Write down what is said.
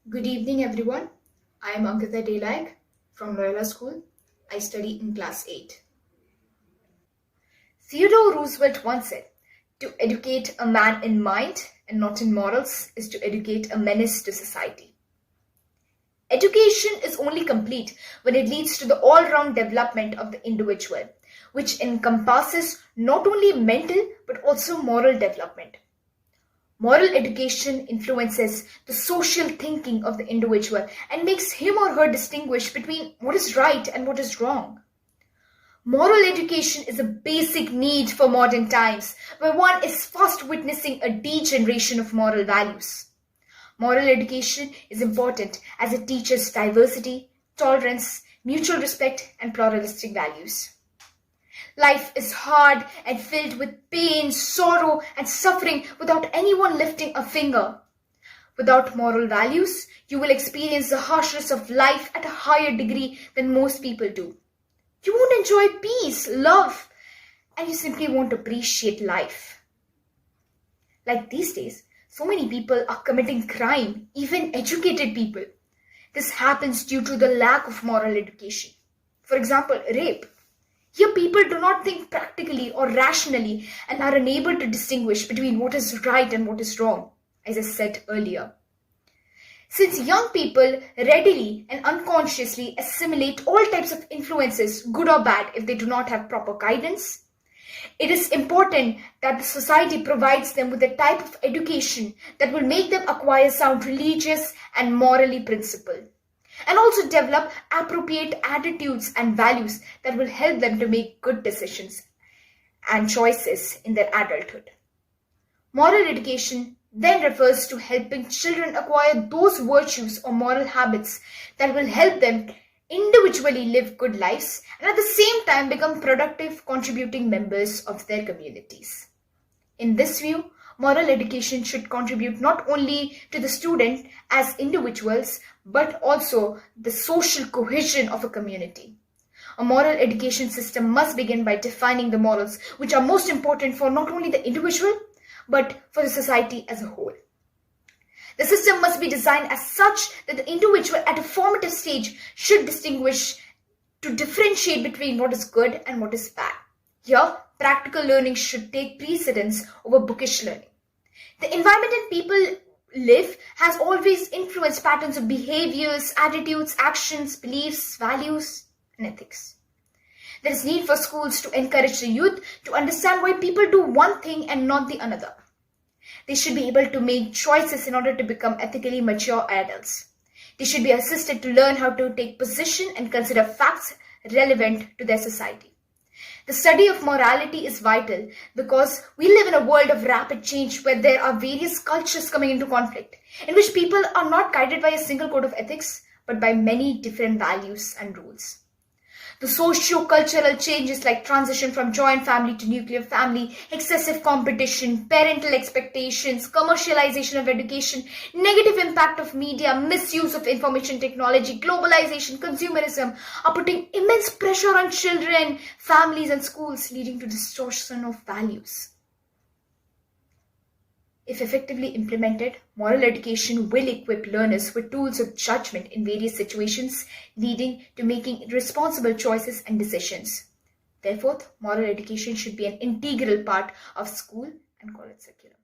Good evening, everyone. I am ANKITA LAIK from Loyola School. I study in class 8. Theodore Roosevelt once said, "To educate a man in mind and not in morals is to educate a menace to society." Education is only complete when it leads to the all-round development of the individual, which encompasses not only mental but also moral development. Moral education influences the social thinking of the individual and makes him or her distinguish between what is right and what is wrong. Moral education is a basic need for modern times, where one is fast witnessing a degeneration of moral values. Moral education is important as it teaches diversity, tolerance, mutual respect, and pluralistic values. Life is hard and filled with pain, sorrow, and suffering without anyone lifting a finger. Without moral values, you will experience the harshness of life at a higher degree than most people do. You won't enjoy peace, love, and you simply won't appreciate life. Like these days, so many people are committing crime, even educated people. This happens due to the lack of moral education. For example, rape. Here people do not think practically or rationally and are unable to distinguish between what is right and what is wrong, as I said earlier. Since young people readily and unconsciously assimilate all types of influences, good or bad, if they do not have proper guidance, it is important that the society provides them with a type of education that will make them acquire sound religious and morally principle, and also develop appropriate attitudes and values that will help them to make good decisions and choices in their adulthood. Moral education then refers to helping children acquire those virtues or moral habits that will help them individually live good lives and at the same time become productive, contributing members of their communities. In this view, moral education should contribute not only to the student as individuals, but also the social cohesion of a community. A moral education system must begin by defining the morals which are most important for not only the individual, but for the society as a whole. The system must be designed as such that the individual at a formative stage should distinguish to differentiate between what is good and what is bad. Here, practical learning should take precedence over bookish learning. The environment in people live has always influenced patterns of behaviors, attitudes, actions, beliefs, values, and ethics. There is need for schools to encourage the youth to understand why people do one thing and not the another. They should be able to make choices in order to become ethically mature adults. They should be assisted to learn how to take position and consider facts relevant to their society. The study of morality is vital because we live in a world of rapid change where there are various cultures coming into conflict, in which people are not guided by a single code of ethics, but by many different values and rules. The socio-cultural changes like transition from joint family to nuclear family, excessive competition, parental expectations, commercialization of education, negative impact of media, misuse of information technology, globalization, consumerism are putting immense pressure on children, families and schools, leading to distortion of values. If effectively implemented, moral education will equip learners with tools of judgment in various situations, leading to making responsible choices and decisions. Therefore, moral education should be an integral part of school and college curriculum.